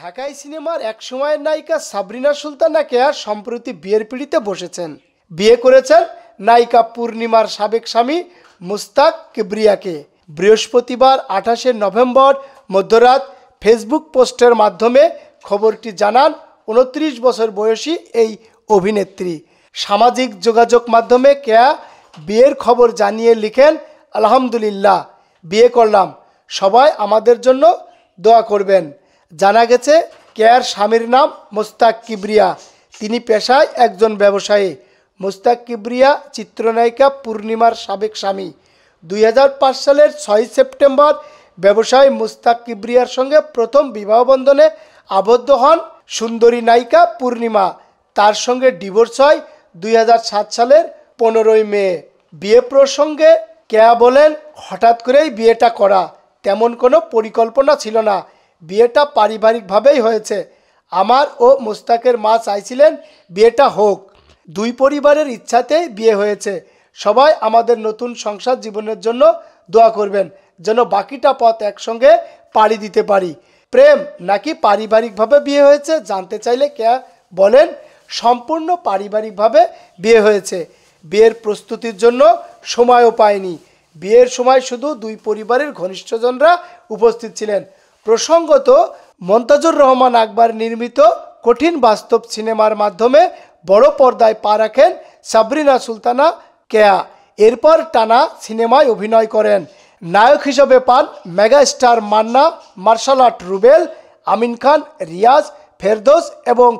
ঢাকাই সিনেমার এক সময়ের নায়িকা সাবরিনা সুলতানা কেয়া সম্প্রতি বিয়ের পিঁড়িতে বসেছেন। বিয়ে করেছেন নায়িকা পূর্ণিমার সাবেক স্বামী মুস্তাক কিবরিয়াকে। বৃহস্পতিবার 28শে নভেম্বর মধ্যরাত ফেসবুক পোস্টের মাধ্যমে খবরটি জানান 29 বছর বয়সী এই অভিনেত্রী। সামাজিক যোগাযোগ মাধ্যমে কেয়া বিয়ের খবর জানিয়ে লিখেন, আলহামদুলিল্লাহ, বিয়ে করলাম, সবাই আমাদের জন্য দোয়া করবেন। জানা গেছে কেয়ার স্বামীর নাম মুস্তাক কিবরিয়া। তিনি পেশায় একজন ব্যবসায়ী। মুস্তাক কিবরিয়া চিত্রনায়িকা পূর্ণিমার সাবেক স্বামী। 2005 সালের 6 সেপ্টেম্বর ব্যবসায়ী মুস্তাক কিবরিয়ার সঙ্গে প্রথম বিবাহ বন্ধনে আবদ্ধ হন সুন্দরী নায়িকা পূর্ণিমা। তার সঙ্গে ডিভোর্স হয় 2007 সালের 15 মে। বিয়ে প্রসঙ্গে কেয়া বলেন, হঠাৎ করেই বিয়েটা করা, তেমন কোনো পরিকল্পনা ছিল না। বিয়েটা পারিবারিকভাবেই হয়েছে। আমার ও মুস্তাকের মা চাইছিলেন বিয়েটা হোক। দুই পরিবারের ইচ্ছাতেই বিয়ে হয়েছে। সবাই আমাদের নতুন সংসার জীবনের জন্য দোয়া করবেন, যেন বাকিটা পথ একসঙ্গে পাড়ি দিতে পারি। প্রেম নাকি পারিবারিকভাবে বিয়ে হয়েছে জানতে চাইলে কেয়া বলেন, সম্পূর্ণ পারিবারিকভাবে বিয়ে হয়েছে। বিয়ের প্রস্তুতির জন্য সময়ও পায়নি। বিয়ের সময় শুধু দুই পরিবারের ঘনিষ্ঠজনরা উপস্থিত ছিলেন। প্রসঙ্গত, মন্তাজুর রহমান আকবর নির্মিত কঠিন বাস্তব সিনেমার মাধ্যমে বড় পর্দায় পা রাখেন সাবরিনা সুলতানা কেয়া। এরপর টানা সিনেমায় অভিনয় করেন। নায়ক হিসেবে পান mega star Manna, martial art Rubel, Amin Khan, Riaz, Ferdous এবং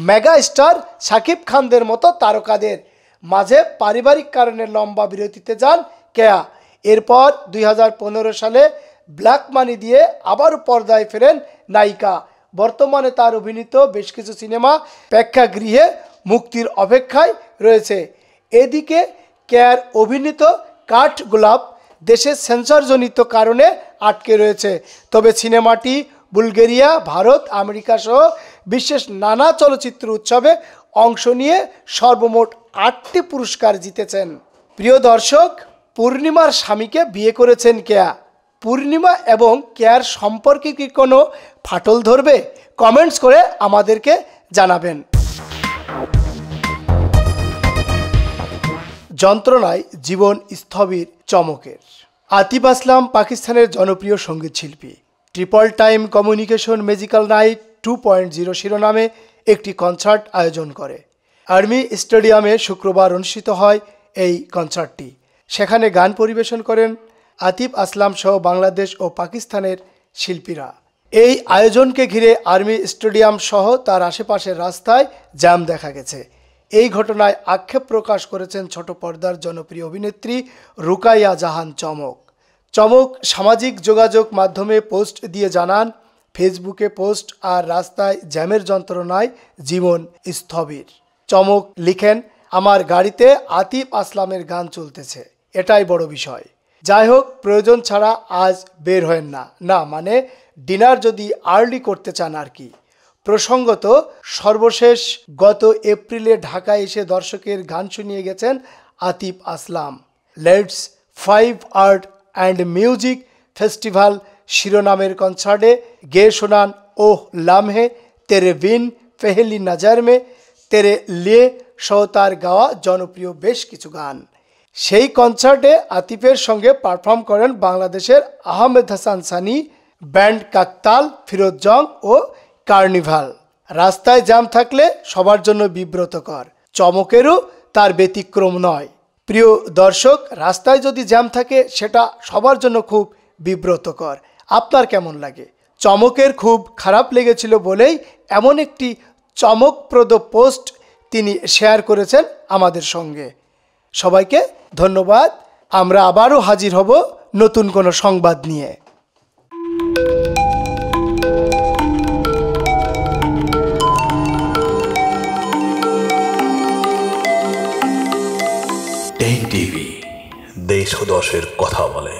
মেগা স্টার শাকিব খানদের মতো তারকাদের মাঝে পারিবারিক কারণে লম্বা বিরতিতে যান কেয়া। এরপর 2015 সালে ব্ল্যাক মানি দিয়ে আবারও পর্দায় ফেরেন নায়িকা। বর্তমানে তার অভিনীত বেশ কিছু সিনেমা প্রেক্ষাগৃহে মুক্তির অপেক্ষায় রয়েছে। এদিকে কেয়ার অভিনীত কাঠগোলাপ দেশে সেন্সরজনিত কারণে আটকে রয়েছে। তবে সিনেমাটি বুলগেরিয়া, ভারত, আমেরিকা সহ বিশ্বের নানা চলচ্চিত্র উৎসবে অংশ নিয়ে সর্বমোট 8টি পুরস্কার জিতেছেন। প্রিয় দর্শক, পূর্ণিমার স্বামীকে বিয়ে করেছেন কেয়া। পূর্ণিমা এবং কেয়ার সম্পর্কে কি কোনো ফাটল ধরবে? কমেন্টস করে আমাদেরকে জানাবেন। যন্ত্রণায় জীবন স্থবির চমকের। আতিফ আসলাম পাকিস্তানের জনপ্রিয় সঙ্গীত শিল্পী। Triple time communication magical night 2.0 শিরোনামে একটি কনসার্ট আয়োজন করে। আর্মি স্টেডিয়ামে শুক্রবার অনুষ্ঠিত হয় এই কনসার্টটি। সেখানে গান পরিবেশন করেন আতিফ আসলাম সহ বাংলাদেশ ও পাকিস্তানের শিল্পীরা। এই আয়োজনকে ঘিরে আর্মি স্টেডিয়াম সহ তার আশেপাশের রাস্তায় জ্যাম দেখা গেছে। এই ঘটনায় আক্ষেপ প্রকাশ করেছেন ছোট পর্দার জনপ্রিয় অভিনেত্রী রুকাইয়া জাহান চমক। চমক সামাজিক যোগাযোগ মাধ্যমে পোস্ট দিয়ে জানান, ফেসবুকে পোস্ট আর রাস্তায় জ্যামের যন্ত্রণায় জীবন স্থবির। চমক লিখেন, আমার গাড়িতে আতিফ আসলামের গান চলতেছে, এটাই বড় বিষয়। যাই হোক, প্রয়োজন ছাড়া আজ বের হয়েন না। না মানে ডিনার যদি আর্লি করতে চান আর কি। প্রসঙ্গত, সর্বশেষ গত এপ্রিলে ঢাকায় এসে দর্শকের গান শুনিয়ে গেছেন Atif Aslam. Let's 5 art and music festival শিরোনামের কনসার্টে গেয়ে শোনান ওহ লামহে, তেরে বিন, পেহলি নজর মে, তেরে লিয়ে সহ তার গাওয়া জনপ্রিয় বেশ কিছু গান। সেই কনসার্টে আতিফের সঙ্গে পারফর্ম করেন বাংলাদেশের আহমেদ হাসান সানি, ব্যান্ড কাকতাল, ফিরোজ জং ও কার্নিভাল। রাস্তায় জ্যাম থাকলে সবার জন্য বিব্রতকর। চমকেরও তার ব্যতিক্রম নয়। প্রিয় দর্শক, রাস্তায় যদি জ্যাম থাকে সেটা সবার জন্য খুব বিব্রতকর। আপনার কেমন লাগে? চমকের খুব খারাপ লেগেছিল বলেই এমন একটি চমকপ্রদ পোস্ট তিনি শেয়ার করেছেন আমাদের সঙ্গে। সবাইকে ধন্যবাদ। আমরা আবারও হাজির হব নতুন কোনো সংবাদ নিয়ে। টেক টিভি, দেশ ও দশের কথা বলে।